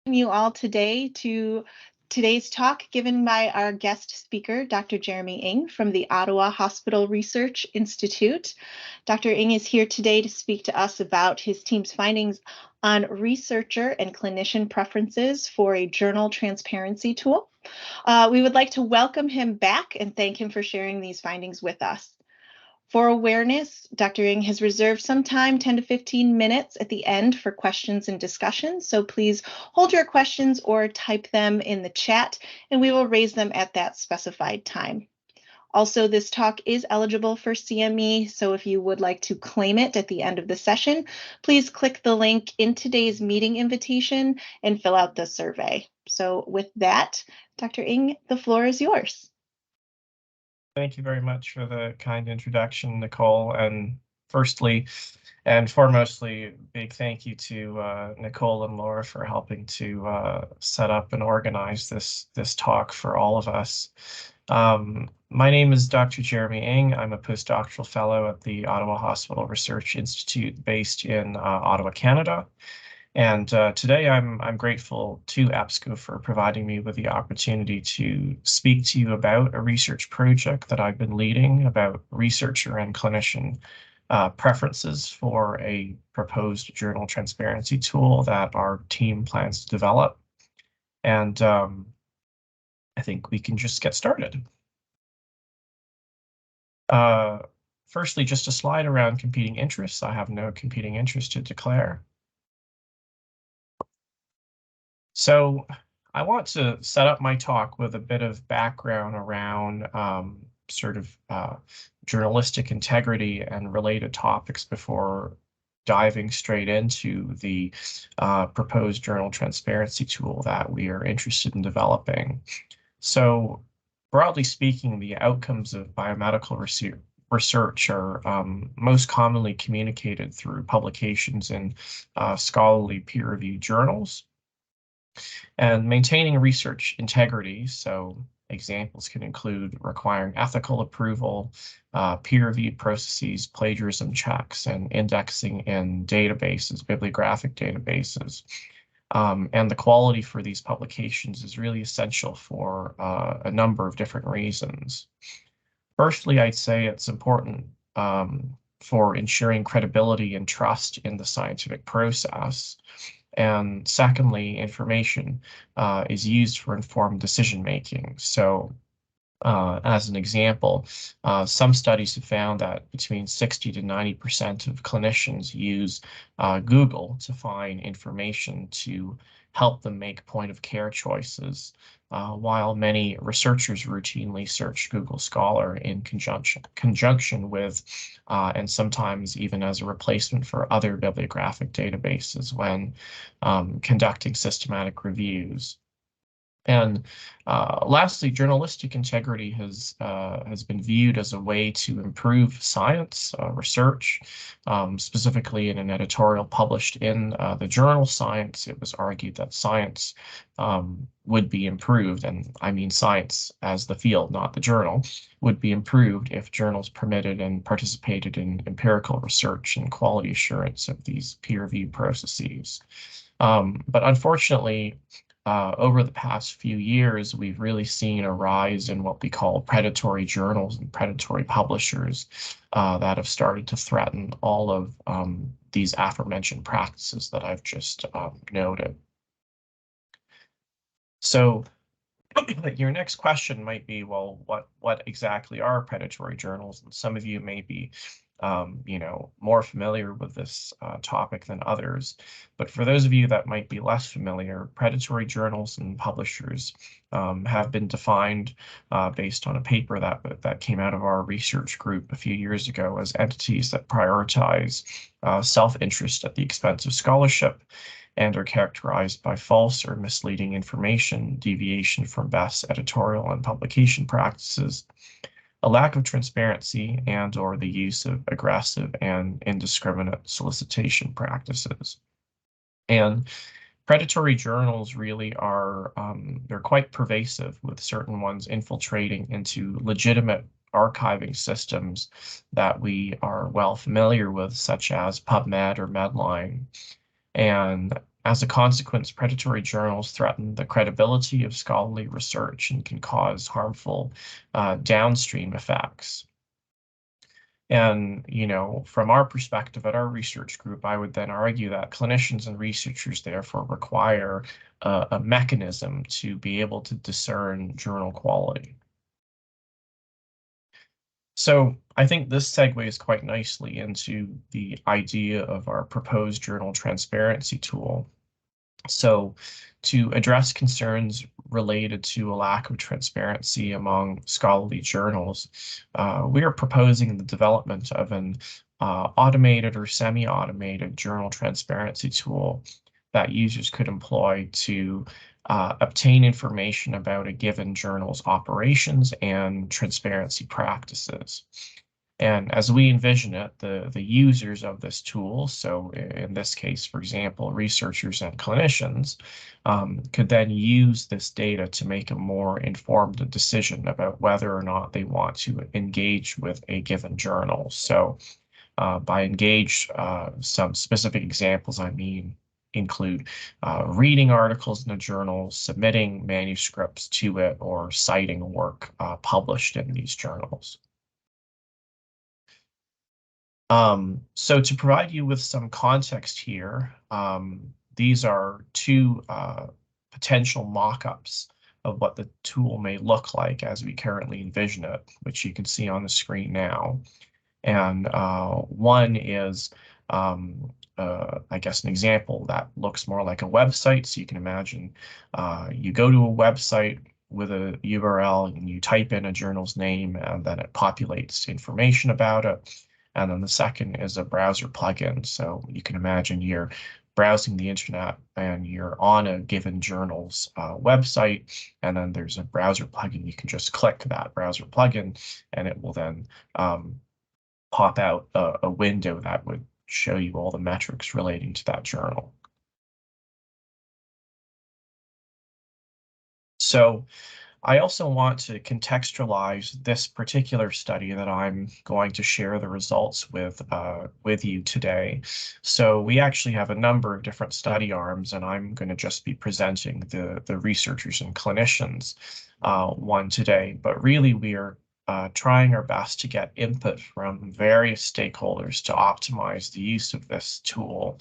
You all today to today's talk given by our guest speaker, Dr. Jeremy Ng from the Ottawa Hospital Research Institute. Dr. Ng is here today to speak to us about his team's findings on researcher and clinician preferences for a journal transparency tool. We would like to welcome him back and thank him for sharing these findings with us. For awareness, Dr. Ng has reserved some time, 10 to 15 minutes at the end for questions and discussion. So please hold your questions or type them in the chat and we will raise them at that specified time. Also, this talk is eligible for CME, so if you would like to claim it at the end of the session, please click the link in today's meeting invitation and fill out the survey. So with that, Dr. Ng, the floor is yours. Thank you very much for the kind introduction, Nicole. And firstly and foremostly, big thank you to Nicole and Laura for helping to set up and organize this talk for all of us. My name is Dr. Jeremy Ng. I'm a postdoctoral fellow at the Ottawa Hospital Research Institute based in Ottawa, Canada. And today I'm grateful to EBSCO for providing me with the opportunity to speak to you about a research project that I've been leading about researcher and clinician preferences for a proposed journal transparency tool that our team plans to develop. And I think we can just get started. Firstly, just a slide around competing interests. I have no competing interest to declare. So I want to set up my talk with a bit of background around journalistic integrity and related topics before diving straight into the proposed journal transparency tool that we are interested in developing. So broadly speaking, the outcomes of biomedical research are most commonly communicated through publications in scholarly peer-reviewed journals. And maintaining research integrity, so examples can include requiring ethical approval, peer-reviewed processes, plagiarism checks, and indexing in databases, bibliographic databases. And the quality for these publications is really essential for a number of different reasons. Firstly, I'd say it's important for ensuring credibility and trust in the scientific process. And secondly, information is used for informed decision-making. So as an example, some studies have found that between 60 to 90% of clinicians use Google to find information to help them make point-of-care choices, while many researchers routinely search Google Scholar in conjunction with, and sometimes even as a replacement for other bibliographic databases when conducting systematic reviews. And lastly, journalistic integrity has been viewed as a way to improve science research. Specifically in an editorial published in the journal Science, it was argued that science would be improved, and I mean science as the field, not the journal, would be improved if journals permitted and participated in empirical research and quality assurance of these peer-reviewed processes. But unfortunately, over the past few years, we've really seen a rise in what we call predatory journals and predatory publishers that have started to threaten all of these aforementioned practices that I've just noted. So your next question might be, well, what exactly are predatory journals? And some of you may be more familiar with this topic than others. But for those of you that might be less familiar, predatory journals and publishers have been defined based on a paper that came out of our research group a few years ago as entities that prioritize self-interest at the expense of scholarship and are characterized by false or misleading information, deviation from best editorial and publication practices, a lack of transparency, and or the use of aggressive and indiscriminate solicitation practices. And predatory journals really are, they're quite pervasive, with certain ones infiltrating into legitimate archiving systems that we are well familiar with, such as PubMed or Medline. And As a consequence, predatory journals threaten the credibility of scholarly research and can cause harmful downstream effects. And, from our perspective at our research group, I would then argue that clinicians and researchers therefore require a mechanism to be able to discern journal quality. So I think this segues quite nicely into the idea of our proposed journal transparency tool. So to address concerns related to a lack of transparency among scholarly journals, we are proposing the development of an automated or semi-automated journal transparency tool that users could employ to obtain information about a given journal's operations and transparency practices. And as we envision it, the users of this tool, so in this case, for example, researchers and clinicians, could then use this data to make a more informed decision about whether or not they want to engage with a given journal. So by engage, some specific examples include reading articles in a journal, submitting manuscripts to it, or citing work published in these journals. So to provide you with some context here, these are two potential mock-ups of what the tool may look like as we currently envision it, which you can see on the screen now. And one is, I guess, an example that looks more like a website. So you can imagine you go to a website with a URL and you type in a journal's name, and then it populates information about it. And then the second is a browser plugin. So you can imagine you're browsing the internet and you're on a given journal's website, and then there's a browser plugin. You can just click that browser plugin, and it will then pop out a window that would show you all the metrics relating to that journal. So I also want to contextualize this particular study that I'm going to share the results with you today. So we actually have a number of different study arms, and I'm going to just be presenting the researchers and clinicians one today. But really, we are trying our best to get input from various stakeholders to optimize the use of this tool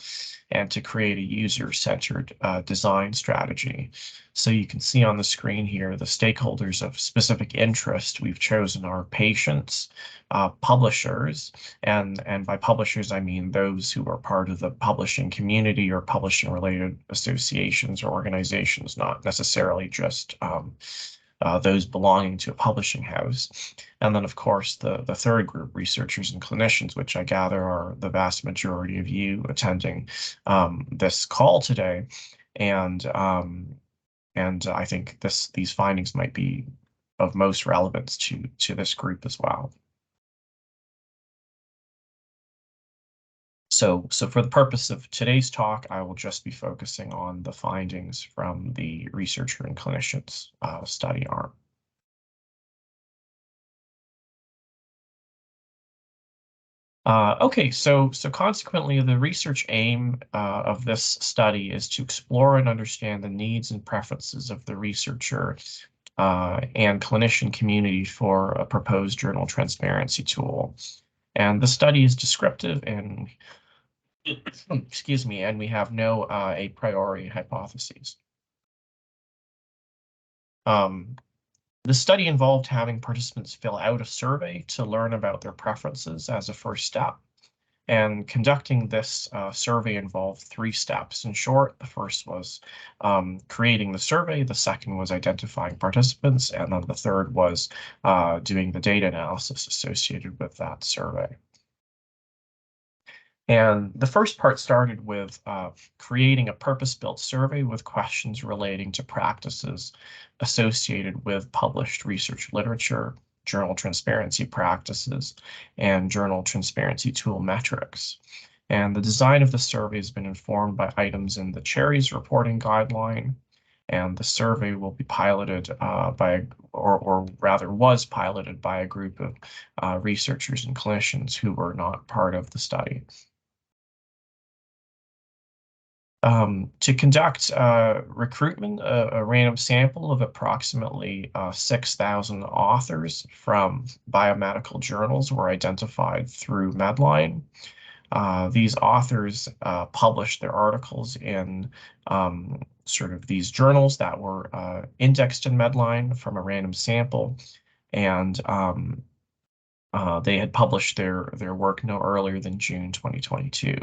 and to create a user-centered design strategy. So you can see on the screen here the stakeholders of specific interest. We've chosen our patients, publishers, and by publishers I mean those who are part of the publishing community or publishing-related associations or organizations, not necessarily just those belonging to a publishing house. And then, of course, the third group, researchers and clinicians, which I gather are the vast majority of you attending this call today. And I think these findings might be of most relevance to this group as well. So for the purpose of today's talk, I will just be focusing on the findings from the researcher and clinicians study arm. Okay, so consequently, the research aim of this study is to explore and understand the needs and preferences of the researcher and clinician community for a proposed journal transparency tool. And the study is descriptive and excuse me, and we have no a priori hypotheses. The study involved having participants fill out a survey to learn about their preferences as a first step. And conducting this survey involved 3 steps. In short, the first was creating the survey, the second was identifying participants, and then the third was doing the data analysis associated with that survey. And the first part started with creating a purpose-built survey with questions relating to practices associated with published research literature, journal transparency practices, and journal transparency tool metrics. And the design of the survey has been informed by items in the Cherries reporting guideline, and the survey will be piloted or rather was piloted by a group of researchers and clinicians who were not part of the study. To conduct recruitment, a random sample of approximately 6,000 authors from biomedical journals were identified through Medline. These authors published their articles in sort of these journals that were indexed in Medline from a random sample, and they had published their work no earlier than June 2022.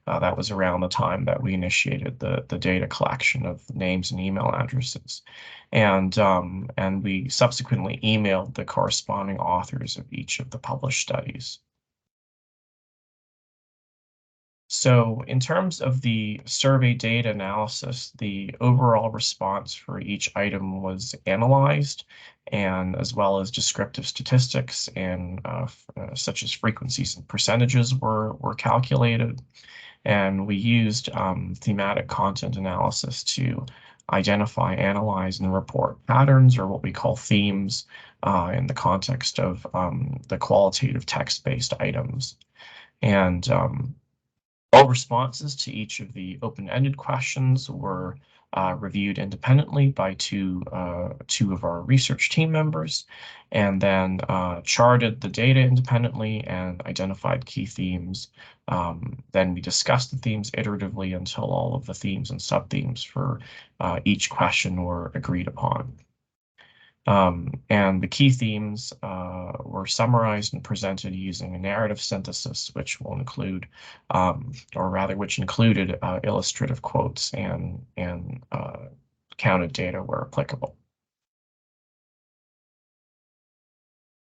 That was around the time that we initiated the data collection of names and email addresses. And we subsequently emailed the corresponding authors of each of the published studies. So in terms of the survey data analysis, the overall response for each item was analyzed, and as well as descriptive statistics and such as frequencies and percentages were calculated. And we used thematic content analysis to identify, analyze, and report patterns, or what we call themes, in the context of the qualitative text-based items. And all responses to each of the open-ended questions were reviewed independently by two of our research team members, and then charted the data independently and identified key themes. Then we discussed the themes iteratively until all of the themes and sub-themes for each question were agreed upon. And the key themes were summarized and presented using a narrative synthesis, which will include, or rather, which included illustrative quotes and counted data where applicable.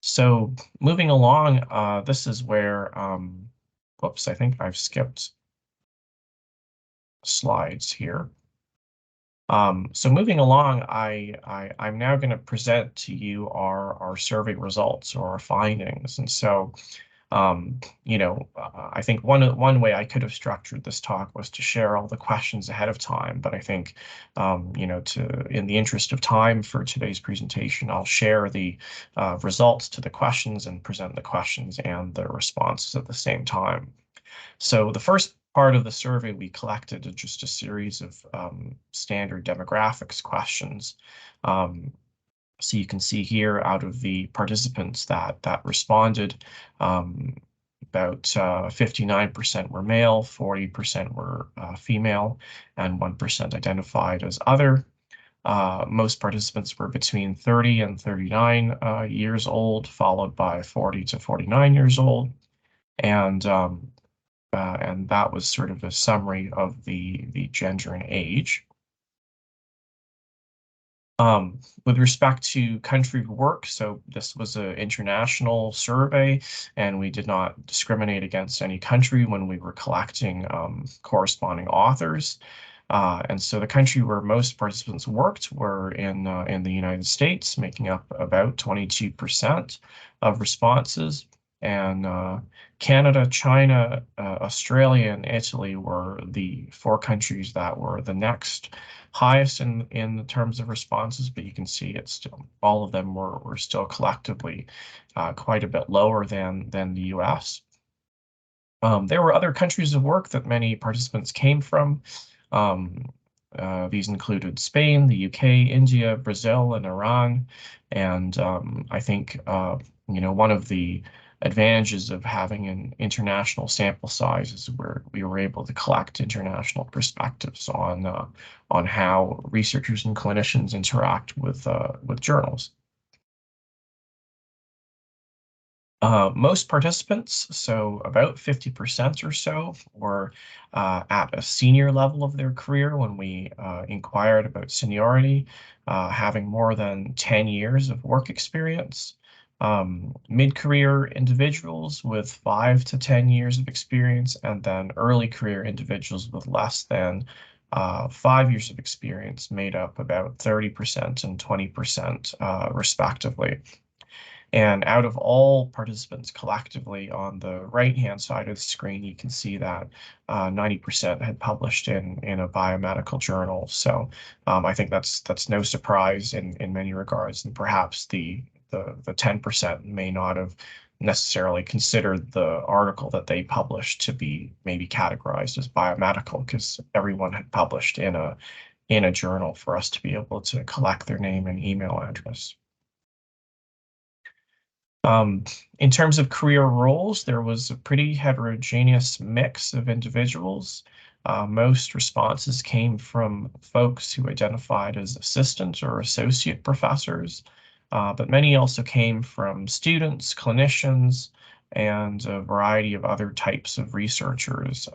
So moving along, this is where, whoops, I think I've skipped slides here. So moving along, I'm now going to present to you our survey results or our findings. And so, I think one way I could have structured this talk was to share all the questions ahead of time. But I think, in the interest of time for today's presentation, I'll share the results to the questions and present the questions and the responses at the same time. So the first part of the survey, we collected just a series of standard demographics questions. So you can see here, out of the participants that responded, about 59% were male, 40% were female, and 1% identified as other. Most participants were between 30 and 39 years old, followed by 40 to 49 years old. And that was sort of a summary of the gender and age. With respect to country of work, so this was an international survey, and we did not discriminate against any country when we were collecting corresponding authors. And so the country where most participants worked were in the United States, making up about 22% of responses. And Canada, China, Australia, and Italy were the 4 countries that were the next highest in terms of responses, but you can see it's still, all of them were still collectively quite a bit lower than the US. There were other countries of work that many participants came from. These included Spain, the UK, India, Brazil, and Iran. And I think one of the advantages of having an international sample size is where we were able to collect international perspectives on how researchers and clinicians interact with journals. Most participants, so about 50% or so, were at a senior level of their career when we inquired about seniority, having more than 10 years of work experience. Mid-career individuals with 5 to 10 years of experience, and then early career individuals with less than 5 years of experience made up about 30% and 20% respectively. And out of all participants collectively, on the right-hand side of the screen, you can see that 90% had published in a biomedical journal. So I think that's no surprise in many regards, and perhaps the 10% may not have necessarily considered the article that they published to be maybe categorized as biomedical, because everyone had published in a journal for us to be able to collect their name and email address. In terms of career roles, there was a pretty heterogeneous mix of individuals. Most responses came from folks who identified as assistant or associate professors, but many also came from students, clinicians, and a variety of other types of researchers.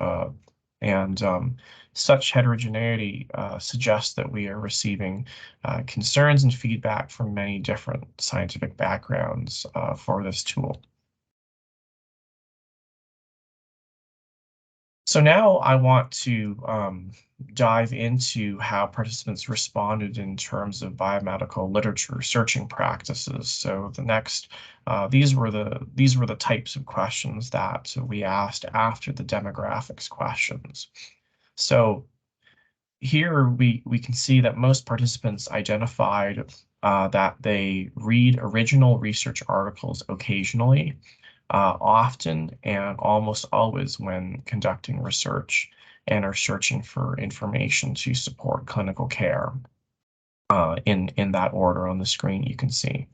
And such heterogeneity suggests that we are receiving concerns and feedback from many different scientific backgrounds for this tool. So now I want to dive into how participants responded in terms of biomedical literature searching practices. So the next, these were the types of questions that we asked after the demographics questions. So here we can see that most participants identified that they read original research articles occasionally, often, and almost always when conducting research, and are searching for information to support clinical care in that order on the screen you can see.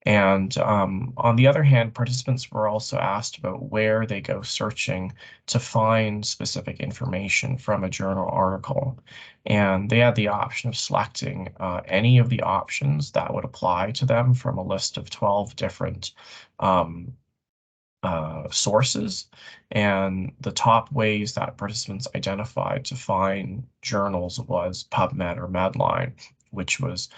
And on the other hand, participants were also asked about where they go searching to find specific information from a journal article. And they had the option of selecting any of the options that would apply to them from a list of 12 different sources. And the top ways that participants identified to find journals was PubMed or Medline, which was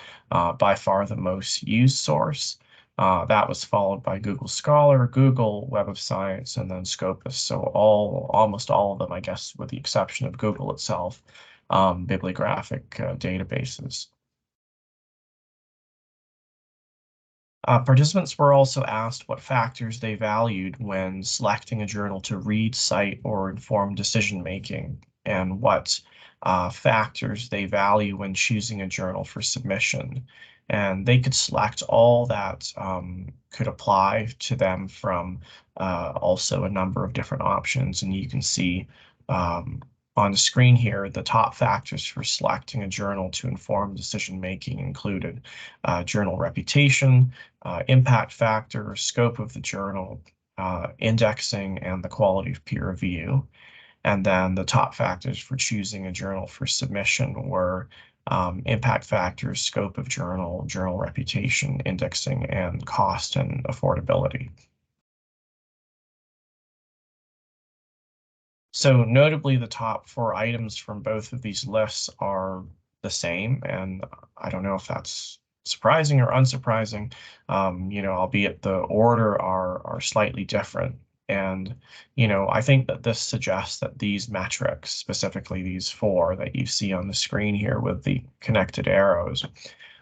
by far the most used source. That was followed by Google Scholar, Google, Web of Science, and then Scopus. So almost all of them, I guess, with the exception of Google itself, bibliographic databases. Participants were also asked what factors they valued when selecting a journal to read, cite, or inform decision-making, and what factors they value when choosing a journal for submission. And they could select all that could apply to them from also a number of different options. And you can see on the screen here, the top factors for selecting a journal to inform decision-making included journal reputation, impact factor, scope of the journal, indexing, and the quality of peer review. And then the top factors for choosing a journal for submission were impact factors, scope of journal, journal reputation, indexing, and cost and affordability. So notably, the top 4 items from both of these lists are the same, and I don't know if that's surprising or unsurprising, albeit the order are slightly different. And, I think that this suggests that these metrics, specifically these 4 that you see on the screen here with the connected arrows,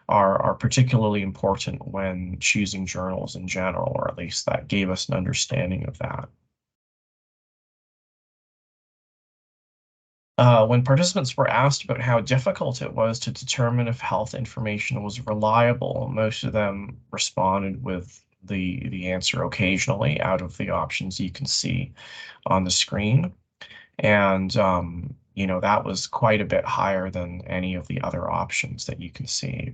are particularly important when choosing journals in general, or at least that gave us an understanding of that. When participants were asked about how difficult it was to determine if health information was reliable, most of them responded with the answer occasionally out of the options you can see on the screen. And, that was quite a bit higher than any of the other options that you can see.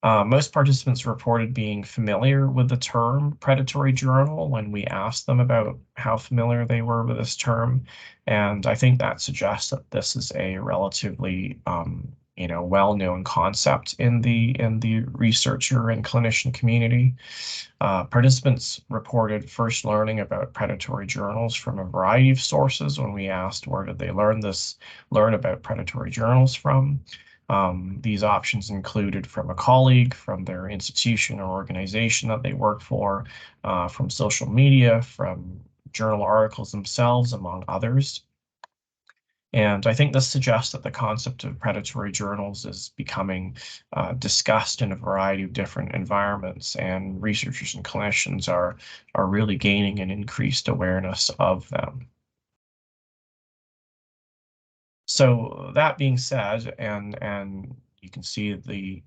Most participants reported being familiar with the term predatory journal when we asked them about how familiar they were with this term. And I think that suggests that this is a relatively, well-known concept in the researcher and clinician community. Participants reported first learning about predatory journals from a variety of sources when we asked where did they learn about predatory journals from. These options included from a colleague, from their institution or organization that they work for, from social media, from journal articles themselves, among others. And I think this suggests that the concept of predatory journals is becoming discussed in a variety of different environments, and researchers and clinicians are really gaining an increased awareness of them. So that being said, and you can see the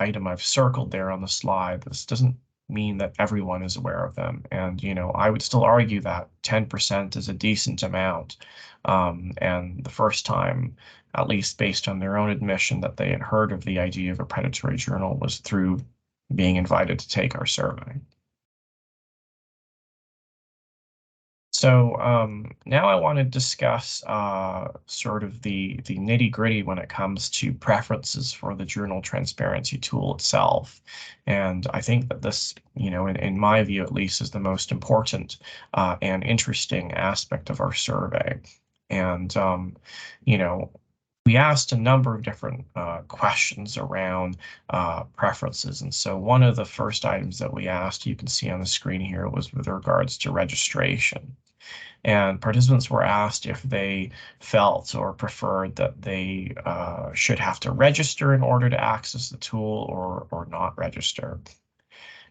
item I've circled there on the slide, this doesn't mean that everyone is aware of them. And, I would still argue that 10% is a decent amount. And the first time, at least based on their own admission, that they had heard of the idea of a predatory journal was through being invited to take our survey. So now I want to discuss sort of the nitty-gritty when it comes to preferences for the journal transparency tool itself. And I think that this, in my view at least, is the most important and interesting aspect of our survey. And, we asked a number of different questions around preferences. And so one of the first items that we asked, you can see on the screen here, was with regards to registration. And participants were asked if they felt or preferred that they should have to register in order to access the tool or not register.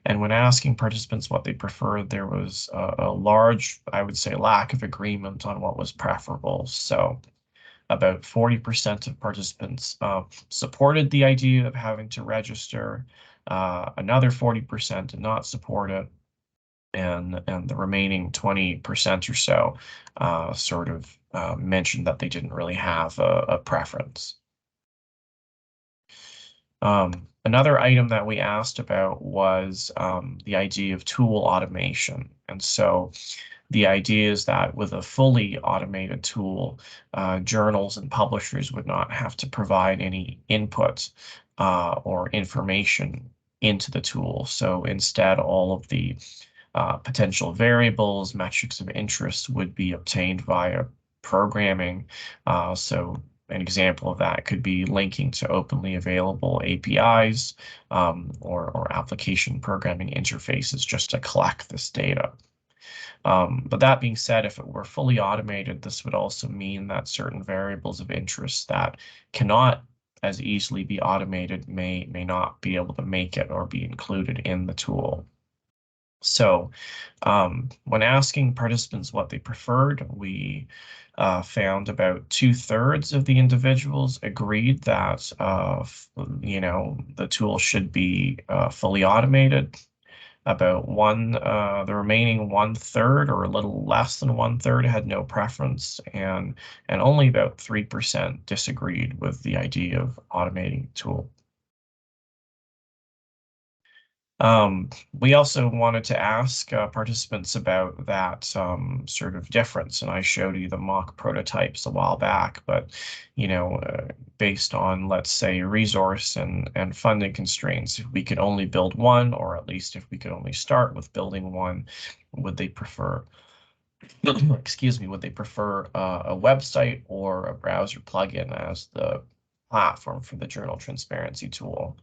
And when asking participants what they preferred, there was a large, I would say, lack of agreement on what was preferable. So about 40% of participants supported the idea of having to register. Another 40% did not support it. And the remaining 20% or so sort of mentioned that they didn't really have a preference. Another item that we asked about was the idea of tool automation. And so the idea is that with a fully automated tool, journals and publishers would not have to provide any input or information into the tool. So instead, all of the potential variables, metrics of interest would be obtained via programming. So an example of that could be linking to openly available APIs or application programming interfaces just to collect this data. But that being said, if it were fully automated, this would also mean that certain variables of interest that cannot as easily be automated may not be able to make it or be included in the tool. So when asking participants what they preferred, we found about 2/3 of the individuals agreed that the tool should be fully automated. About the remaining 1/3 or a little less than 1/3 had no preference, and only about 3% disagreed with the idea of automating the tool. We also wanted to ask participants about that sort of difference, and I showed you the mock prototypes a while back, but based on, let's say, resource and funding constraints, if we could only build one, or at least if we could only start with building one, would they prefer excuse me, would they prefer a website or a browser plugin as the platform for the journal transparency tool?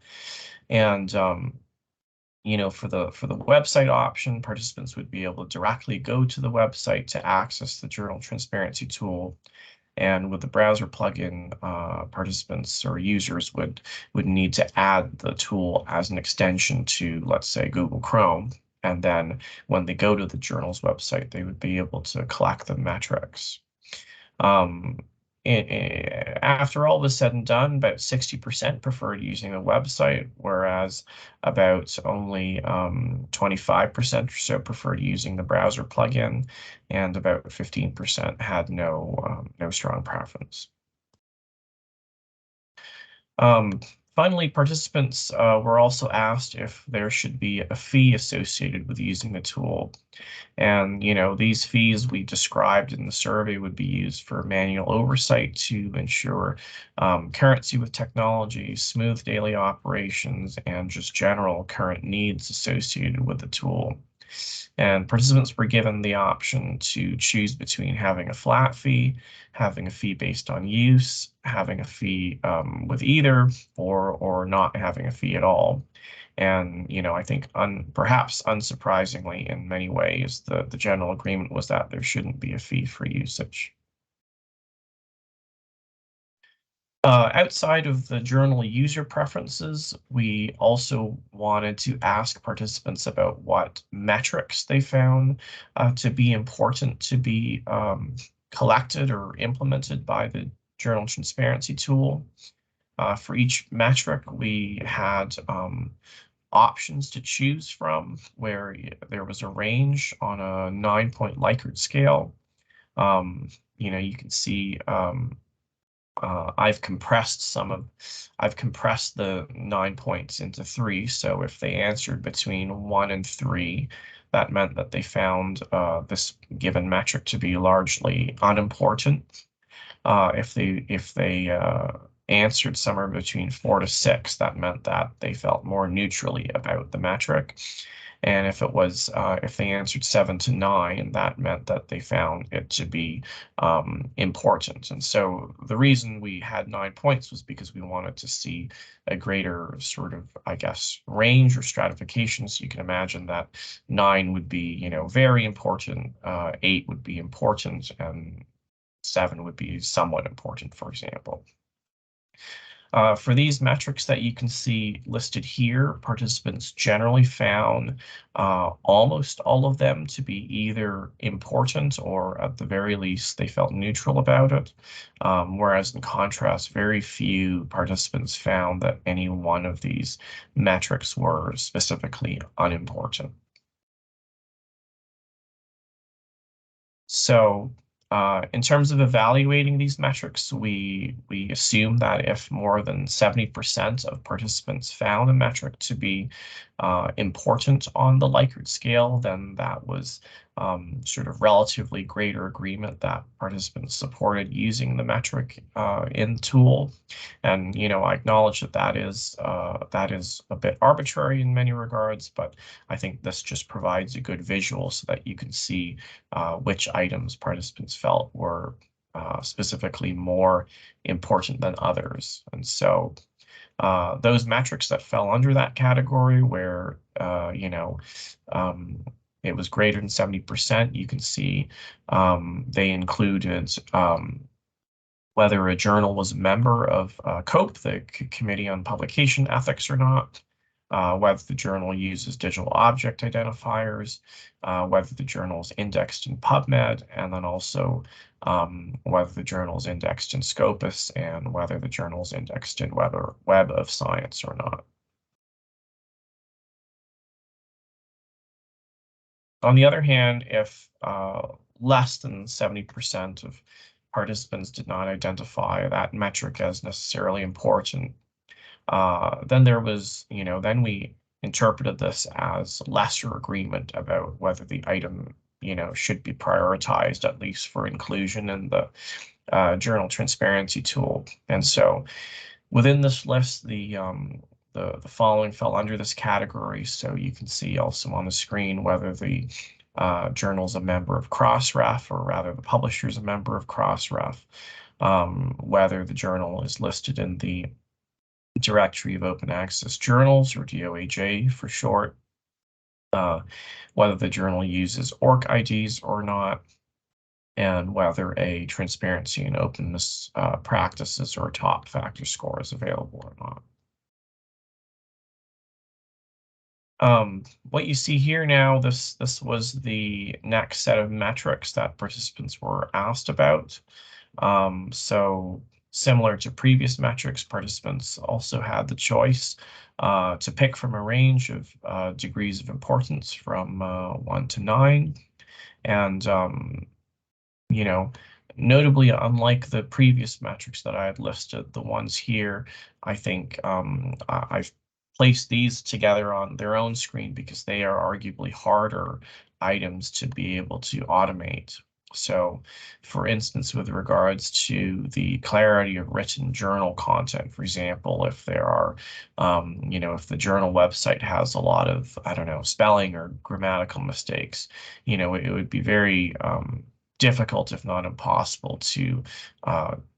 And for the website option, participants would be able to directly go to the website to access the journal transparency tool. And with the browser plugin, participants or users would need to add the tool as an extension to, let's say, Google Chrome. And then when they go to the journal's website, they would be able to collect the metrics. After all was said and done, about 60% preferred using a website, whereas about only 25% or so preferred using the browser plugin, and about 15% had no strong preference. Finally, participants were also asked if there should be a fee associated with using the tool. And, these fees we described in the survey would be used for manual oversight to ensure currency with technology, smooth daily operations, and just general current needs associated with the tool. And participants were given the option to choose between having a flat fee, having a fee based on use, having a fee with either, or not having a fee at all. And, I think perhaps unsurprisingly in many ways, the general agreement was that there shouldn't be a fee for usage. Outside of the journal user preferences, we also wanted to ask participants about what metrics they found to be important to be collected or implemented by the journal transparency tool. For each metric, we had options to choose from, where there was a range on a 9-point Likert scale. You can see I've compressed the 9 points into 3. So if they answered between 1 and 3, that meant that they found this given metric to be largely unimportant. If they answered somewhere between 4 to 6, that meant that they felt more neutrally about the metric. And if they answered 7 to 9, that meant that they found it to be important. And so the reason we had 9 points was because we wanted to see a greater sort of, I guess, range or stratification. So you can imagine that 9 would be, very important, 8 would be important, and 7 would be somewhat important, for example. For these metrics that you can see listed here, participants generally found almost all of them to be either important, or at the very least, they felt neutral about it. Whereas in contrast, very few participants found that any one of these metrics were specifically unimportant. So in terms of evaluating these metrics, we assume that if more than 70% of participants found a metric to be important on the Likert scale, then that was sort of relatively greater agreement that participants supported using the metric in the tool. And I acknowledge that that is a bit arbitrary in many regards, but I think this just provides a good visual so that you can see which items participants felt were specifically more important than others. And so those metrics that fell under that category, where it was greater than 70%, you can see they included whether a journal was a member of COPE, the Committee on Publication Ethics, or not, whether the journal uses digital object identifiers, whether the journal is indexed in PubMed, and then also whether the journal is indexed in Scopus, and whether the journal is indexed in Web of Science or not. On the other hand, if less than 70% of participants did not identify that metric as necessarily important, then there was, then we interpreted this as lesser agreement about whether the item, should be prioritized, at least for inclusion in the journal transparency tool. And so within this list, the following fell under this category. So you can see also on the screen whether the journal is a member of Crossref, or rather the publisher is a member of Crossref, whether the journal is listed in the Directory of Open Access Journals, or DOAJ for short, whether the journal uses ORC IDs or not, and whether a transparency and openness practices or top factor score is available or not. What you see here now, this was the next set of metrics that participants were asked about. So similar to previous metrics, participants also had the choice to pick from a range of degrees of importance from 1 to 9. And, notably, unlike the previous metrics that I had listed, the ones here, I think I've placed these together on their own screen because they are arguably harder items to be able to automate. So, for instance, with regards to the clarity of written journal content, for example, if there are, if the journal website has a lot of, spelling or grammatical mistakes, it would be very difficult, if not impossible, to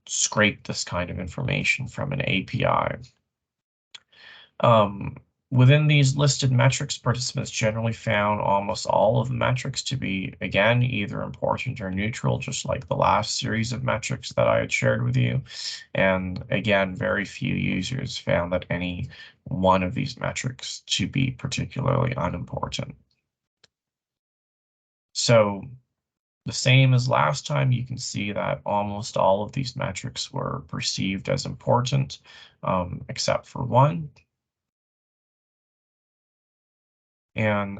scrape this kind of information from an API. Within these listed metrics, participants generally found almost all of the metrics to be, again, either important or neutral, just like the last series of metrics that I had shared with you. And again, very few users found that any one of these metrics to be particularly unimportant. So The same as last time, you can see that almost all of these metrics were perceived as important, except for one. And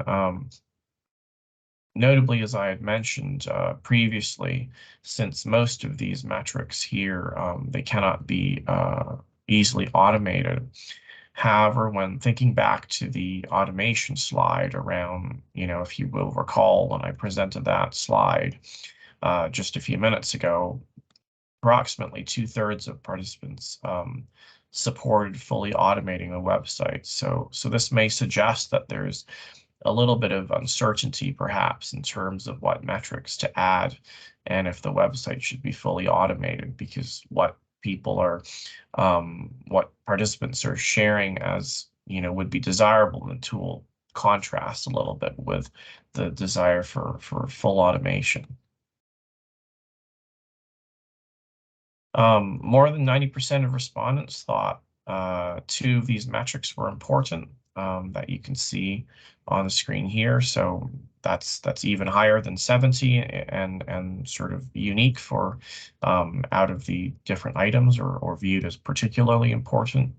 notably, as I had mentioned previously, since most of these metrics here, they cannot be easily automated. However, when thinking back to the automation slide around, if you will recall, when I presented that slide just a few minutes ago, approximately 2/3 of participants supported fully automating the website. So this may suggest that there's a little bit of uncertainty perhaps in terms of what metrics to add and if the website should be fully automated, because what participants are sharing as, would be desirable in the tool contrasts a little bit with the desire for full automation. More than 90% of respondents thought two of these metrics were important, that you can see on the screen here. So that's even higher than 70 and sort of unique for out of the different items or viewed as particularly important.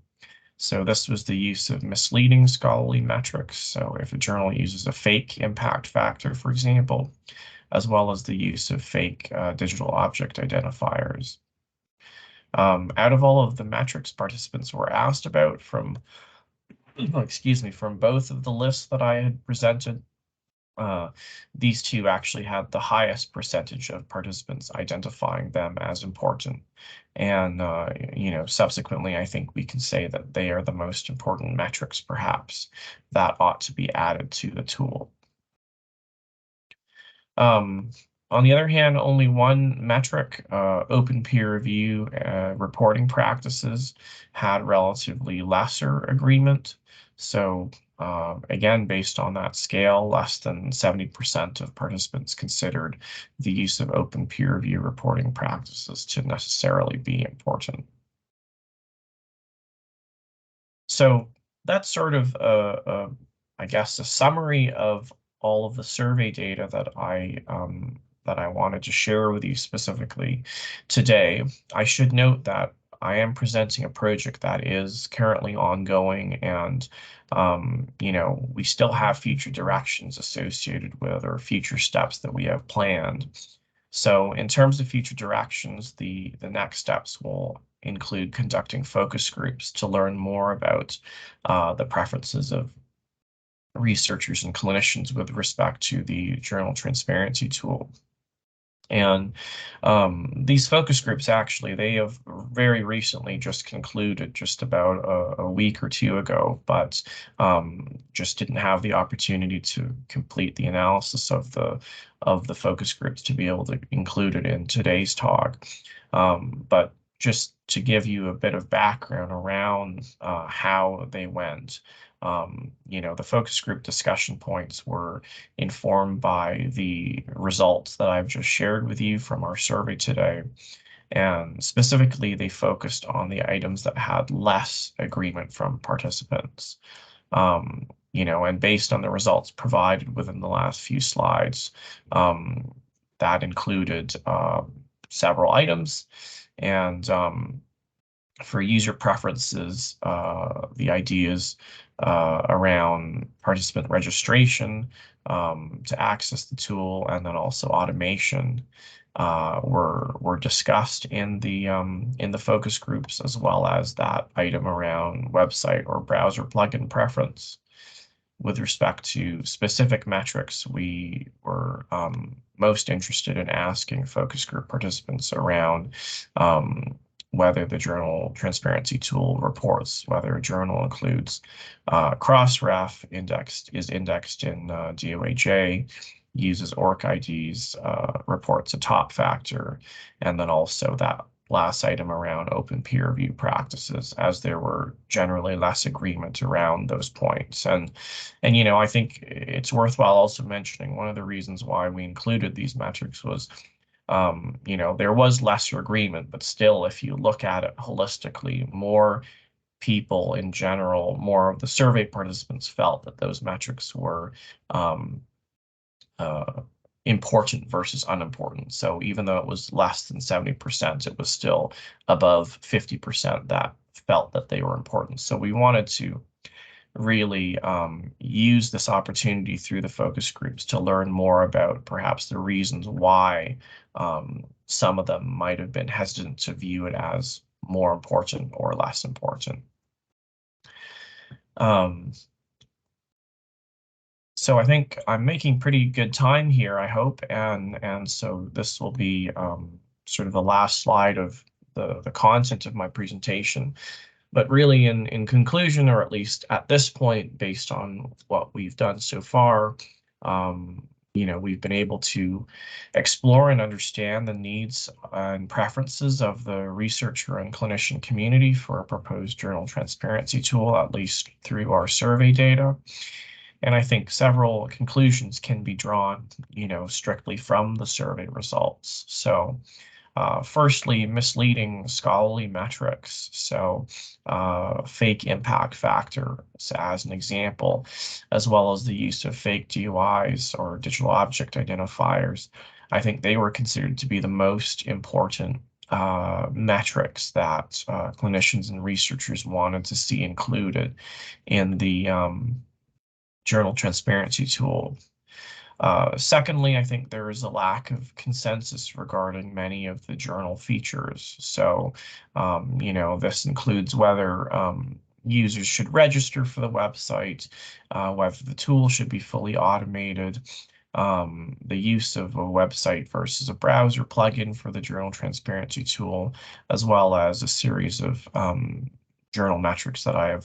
So this was the use of misleading scholarly metrics. So if a journal uses a fake impact factor, for example, as well as the use of fake digital object identifiers. Out of all of the metrics participants were asked about from, from both of the lists that I had presented, these two actually had the highest percentage of participants identifying them as important. And, subsequently, I think we can say that they are the most important metrics, perhaps, that ought to be added to the tool. On the other hand, only one metric, open peer review reporting practices, had relatively lesser agreement. So again, based on that scale, less than 70% of participants considered the use of open peer review reporting practices to necessarily be important. So that's sort of, I guess, a summary of all of the survey data that I wanted to share with you specifically today. I should note that I am presenting a project that is currently ongoing, and we still have future directions associated with or future steps that we have planned. So in terms of future directions, the next steps will include conducting focus groups to learn more about the preferences of researchers and clinicians with respect to the journal transparency tool. And these focus groups, actually, they have very recently just concluded, just about a week or two ago, but just didn't have the opportunity to complete the analysis of the focus groups to be able to include it in today's talk. But just to give you a bit of background around how they went. The focus group discussion points were informed by the results that I've just shared with you from our survey today. And specifically, they focused on the items that had less agreement from participants. And based on the results provided within the last few slides, that included several items. And for user preferences, the ideas around participant registration to access the tool, and then also automation were discussed in the focus groups, as well as that item around website or browser plugin preference. With respect to specific metrics, we were most interested in asking focus group participants around whether the journal transparency tool reports, whether a journal includes cross-ref, is indexed in DOAJ, uses ORC-IDs, reports a top factor, and then also that last item around open peer review practices, as there were generally less agreement around those points. And I think it's worthwhile also mentioning one of the reasons why we included these metrics was there was lesser agreement, but still, if you look at it holistically, more people in general, more of the survey participants felt that those metrics were important versus unimportant. So even though it was less than 70%, it was still above 50% that felt that they were important. So we wanted to really use this opportunity through the focus groups to learn more about perhaps the reasons why some of them might have been hesitant to view it as more important or less important. So I think I'm making pretty good time here, I hope, and so this will be sort of the last slide of the content of my presentation. But really, in conclusion, or at least at this point, based on what we've done so far, we've been able to explore and understand the needs and preferences of the researcher and clinician community for a proposed journal transparency tool, at least through our survey data. And I think several conclusions can be drawn, strictly from the survey results. So firstly, misleading scholarly metrics. So fake impact factor as an example, as well as the use of fake DOIs or digital object identifiers. I think they were considered to be the most important metrics that clinicians and researchers wanted to see included in the journal transparency tool. Secondly, I think there is a lack of consensus regarding many of the journal features. So, this includes whether users should register for the website, whether the tool should be fully automated, the use of a website versus a browser plugin for the journal transparency tool, as well as a series of journal metrics that I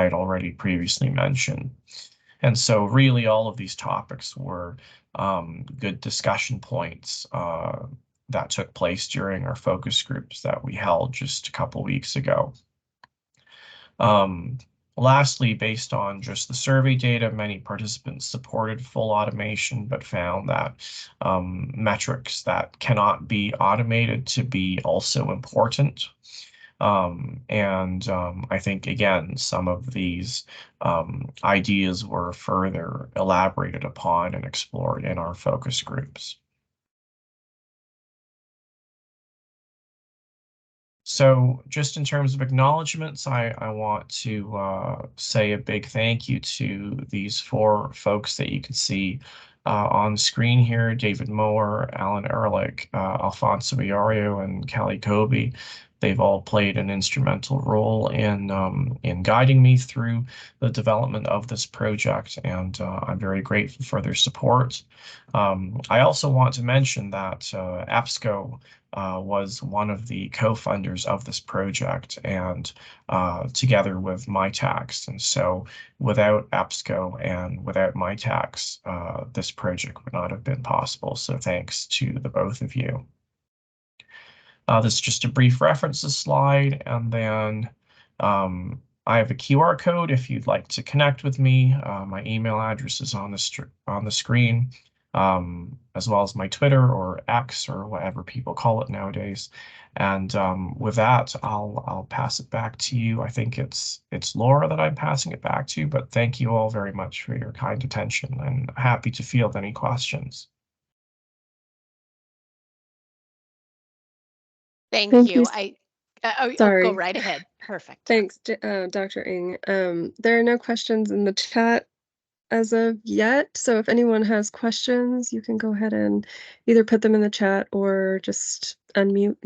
had already previously mentioned. And so really all of these topics were good discussion points that took place during our focus groups that we held just a couple weeks ago. Lastly, based on just the survey data, many participants supported full automation, but found that metrics that cannot be automated to be also important. I think, again, some of these ideas were further elaborated upon and explored in our focus groups. So just in terms of acknowledgements, I want to say a big thank you to these 4 folks that you can see on the screen here: David Moore, Alan Ehrlich, Alfonso Iorio, and Kelly Kobe. They've all played an instrumental role in guiding me through the development of this project, and I'm very grateful for their support. I also want to mention that EBSCO was one of the co-funders of this project, and together with MyTax. And so without EBSCO and without MyTax, this project would not have been possible. So thanks to the both of you. This is just a brief references slide, and then I have a QR code if you'd like to connect with me. My email address is on the screen, as well as my Twitter or X or whatever people call it nowadays. And with that, I'll pass it back to you. I think it's Laura that I'm passing it back to, but thank you all very much for your kind attention, and happy to field any questions. Thank Thank you. you. Go right ahead. Perfect. Thanks, Dr. Ng. There are no questions in the chat as of yet, so if anyone has questions, you can go ahead and either put them in the chat or just unmute.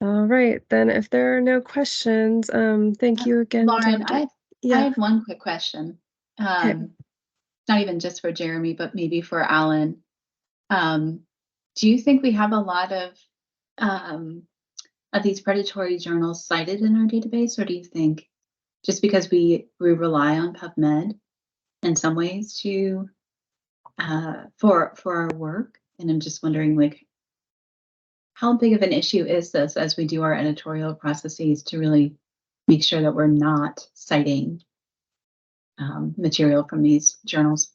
All right, then if there are no questions, thank you again. Lauren, Dr. I had one quick question. Okay. Not even just for Jeremy, but maybe for Alan. Do you think we have a lot of these predatory journals cited in our database, or do you think just because we rely on PubMed in some ways to for our work? And I'm just wondering, like, how big of an issue is this as we do our editorial processes to really make sure that we're not citing material from these journals.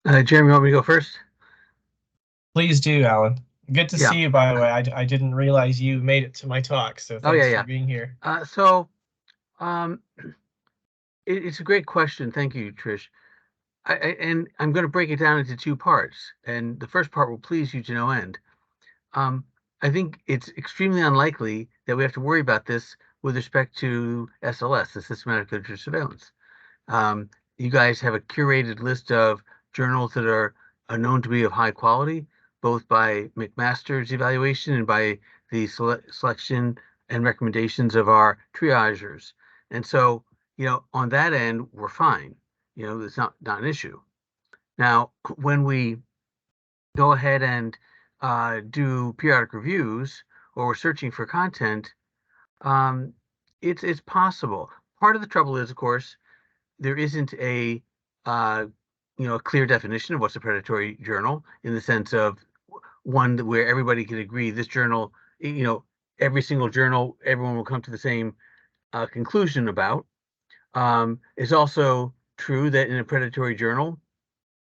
Jeremy, you want me to go first? Please do, Alan. Good to Yeah. see you, by the way. I didn't realize you made it to my talk, so thanks for being here. It's a great question. Thank you, Trish. And I'm going to break it down into two parts. And the first part will please you to no end. I think it's extremely unlikely that we have to worry about this with respect to SLS, the systematic literature surveillance. You guys have a curated list of journals that are known to be of high quality, both by McMaster's evaluation and by the selection and recommendations of our triagers. And so, on that end, we're fine. It's not an issue. Now, when we go ahead and do periodic reviews or we're searching for content, it's possible. Part of the trouble is, of course, there isn't a clear definition of what's a predatory journal in the sense of one where everybody can agree this journal, every single journal, everyone will come to the same conclusion about. It's also true that in a predatory journal,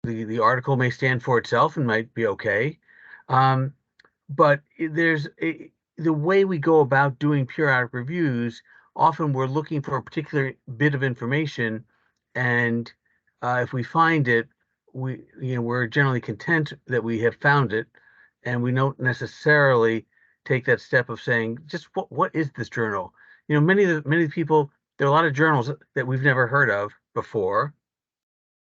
the article may stand for itself and might be okay. But the way we go about doing periodic reviews, often we're looking for a particular bit of information, and if we find it, we're generally content that we have found it, and we don't necessarily take that step of saying, just what is this journal? Many people, there are a lot of journals that we've never heard of before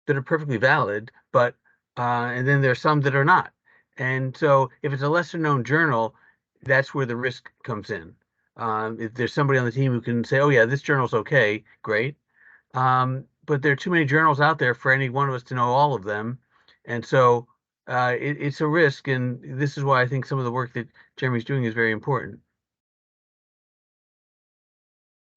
that are perfectly valid, but and then there's some that are not. And so if it's a lesser known journal, that's where the risk comes in. If there's somebody on the team who can say, oh yeah, this journal's okay, great. But there are too many journals out there for any one of us to know all of them. And so it's a risk. And this is why I think some of the work that Jeremy's doing is very important.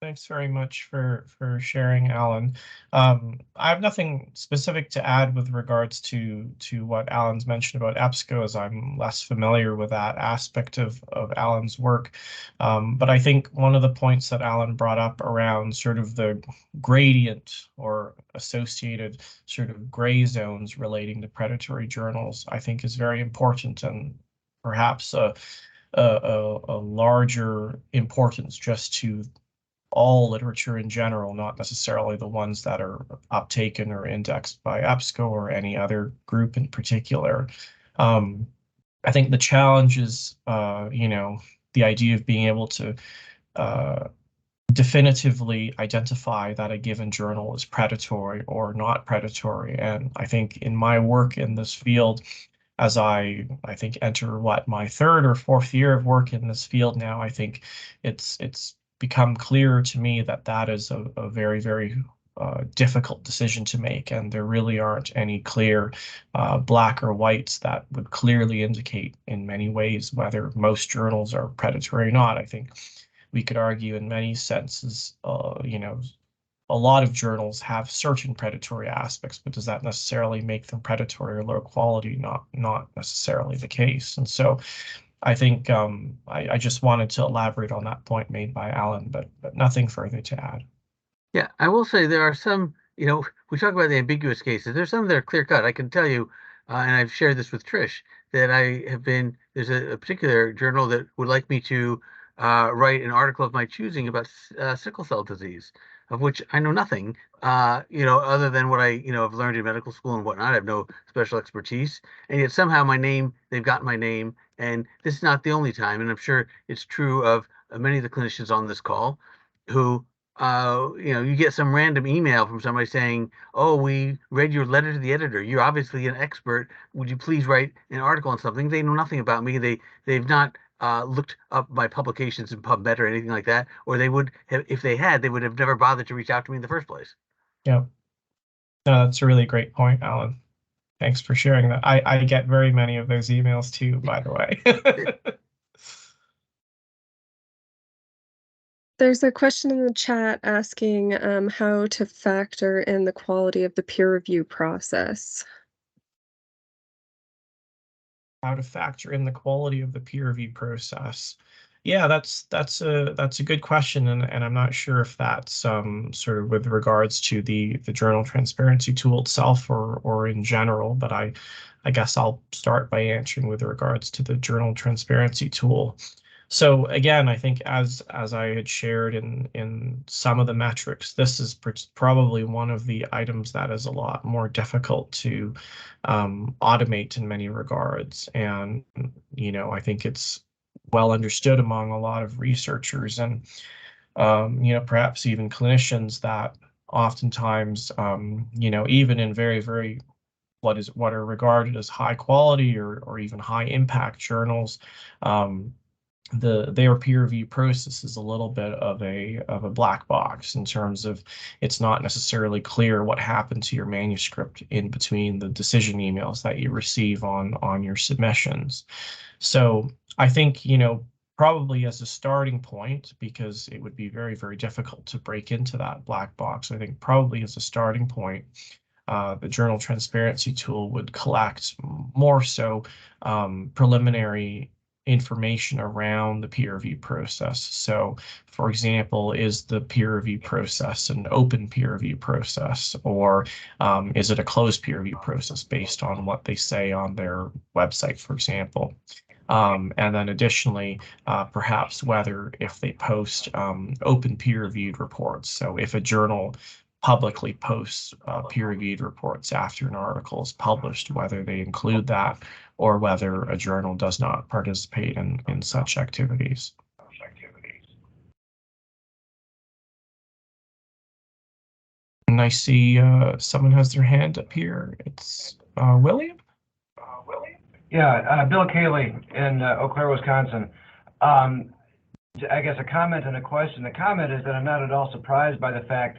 Thanks very much for sharing, Alan. I have nothing specific to add with regards to what Alan's mentioned about EBSCO, as I'm less familiar with that aspect of Alan's work. But I think one of the points that Alan brought up around sort of the gradient or associated sort of gray zones relating to predatory journals, I think is very important, and perhaps a larger importance just to all literature in general, not necessarily the ones that are uptaken or indexed by EBSCO or any other group in particular. I think the challenge is, the idea of being able to definitively identify that a given journal is predatory or not predatory. And I think in my work in this field, as I think enter my third or fourth year of work in this field now, I think it's become clear to me that is a very, very difficult decision to make, and there really aren't any clear black or whites that would clearly indicate in many ways whether most journals are predatory or not. I think we could argue in many senses, a lot of journals have certain predatory aspects, but does that necessarily make them predatory or low quality? Not necessarily the case. And so I think I just wanted to elaborate on that point made by Alan, but nothing further to add. Yeah, I will say there are some, we talk about the ambiguous cases. There's some that are clear cut. I can tell you, and I've shared this with Trish, that there's a particular journal that would like me to write an article of my choosing about sickle cell disease, of which I know nothing, other than what I, have learned in medical school and whatnot. I have no special expertise, and yet somehow they've gotten my name, and this is not the only time, and I'm sure it's true of many of the clinicians on this call, who, you get some random email from somebody saying, oh, we read your letter to the editor. You're obviously an expert. Would you please write an article on something? They know nothing about me. They've not looked up my publications in PubMed or anything like that, or they would have, if they had, they would have never bothered to reach out to me in the first place. Yeah, no, that's a really great point, Alan. Thanks for sharing that. I get very many of those emails too, by the way. There's a question in the chat asking how to factor in the quality of the peer review process. How to factor in the quality of the peer review process. Yeah, that's a good question, and I'm not sure if that's sort of with regards to the journal transparency tool itself or in general, but I guess I'll start by answering with regards to the journal transparency tool. So again, I think as I had shared in some of the metrics, this is probably one of the items that is a lot more difficult to automate in many regards, and I think it's well understood among a lot of researchers and perhaps even clinicians that oftentimes even in very what are regarded as high quality or even high impact journals, their peer review process is a little bit of a black box in terms of it's not necessarily clear what happened to your manuscript in between the decision emails that you receive on your submissions. So I think, probably as a starting point, because it would be very difficult to break into that black box, I think probably as a starting point, the journal transparency tool would collect more so preliminary information around the peer review process. So, for example, is the peer review process an open peer review process, or is it a closed peer review process based on what they say on their website, for example? And then additionally, perhaps whether if they post open peer-reviewed reports. So if a journal publicly posts peer-reviewed reports after an article is published, whether they include that or whether a journal does not participate in such activities. And I see someone has their hand up here. It's William. Yeah, Bill Cayley in Eau Claire, Wisconsin. I guess a comment and a question. The comment is that I'm not at all surprised by the fact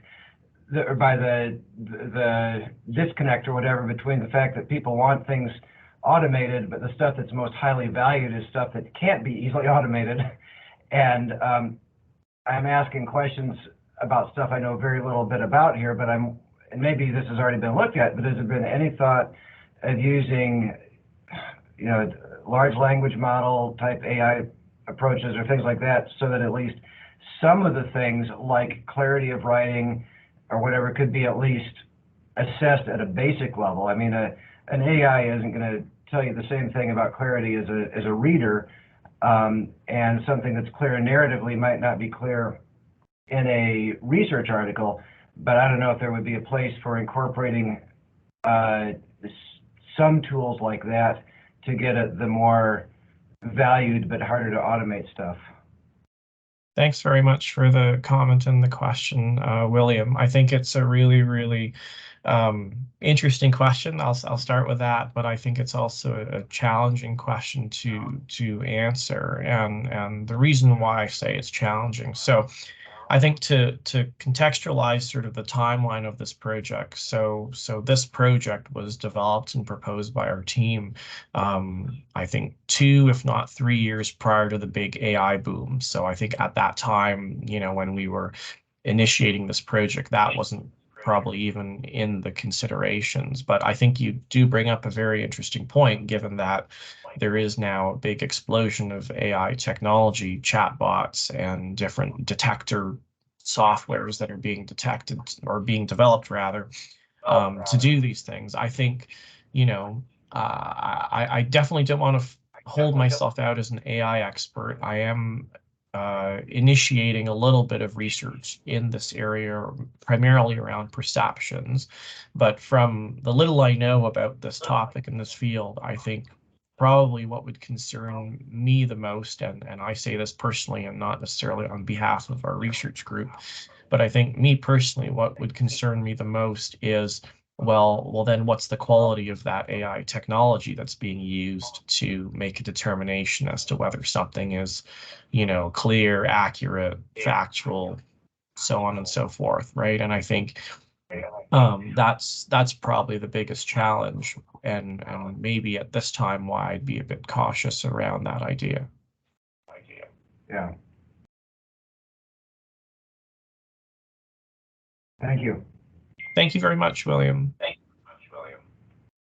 that, or by the disconnect or whatever between the fact that people want things automated, but the stuff that's most highly valued is stuff that can't be easily automated. And I'm asking questions about stuff I know very little bit about here, but and maybe this has already been looked at, but has there been any thought of using large language model type AI approaches or things like that, so that at least some of the things like clarity of writing or whatever could be at least assessed at a basic level? I mean, an AI isn't going to tell you the same thing about clarity as a reader, and something that's clear narratively might not be clear in a research article, but I don't know if there would be a place for incorporating some tools like that to get at the more valued but harder to automate stuff. Thanks very much for the comment and the question, William. I think it's a really interesting question. I'll start with that, but I think it's also a challenging question to answer, and the reason why I say it's challenging. So I think to contextualize sort of the timeline of this project. So this project was developed and proposed by our team, I think 2, if not 3 years prior to the big AI boom. So I think at that time, when we were initiating this project, that wasn't probably even in the considerations. But I think you do bring up a very interesting point, given that there is now a big explosion of AI technology, chatbots, and different detector softwares that are being detected or being developed rather to do these things. I think, I definitely don't want to hold myself out as an AI expert. I am initiating a little bit of research in this area, primarily around perceptions. But from the little I know about this topic in this field, I think probably what would concern me the most, and I say this personally and not necessarily on behalf of our research group, but I think me personally, what would concern me the most is, well, then what's the quality of that AI technology that's being used to make a determination as to whether something is, clear, accurate, factual, so on and so forth, right? And I think that's probably the biggest challenge, and maybe at this time why I'd be a bit cautious around that idea. Yeah. Thank you. Thank you very much, William.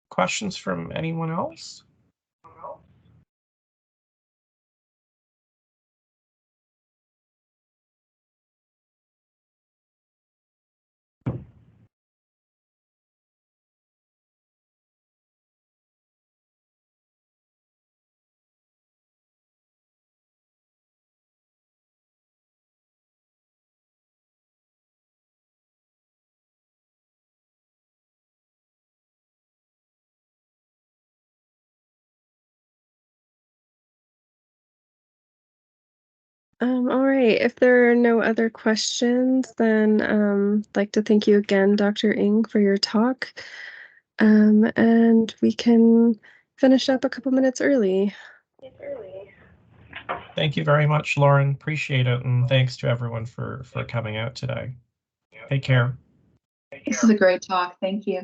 Questions from anyone else? All right, if there are no other questions, then I'd like to thank you again, Dr. Ng, for your talk. And we can finish up a couple minutes early. Thank you very much, Lauren. Appreciate it. And thanks to everyone for coming out today. Take care. This is a great talk. Thank you.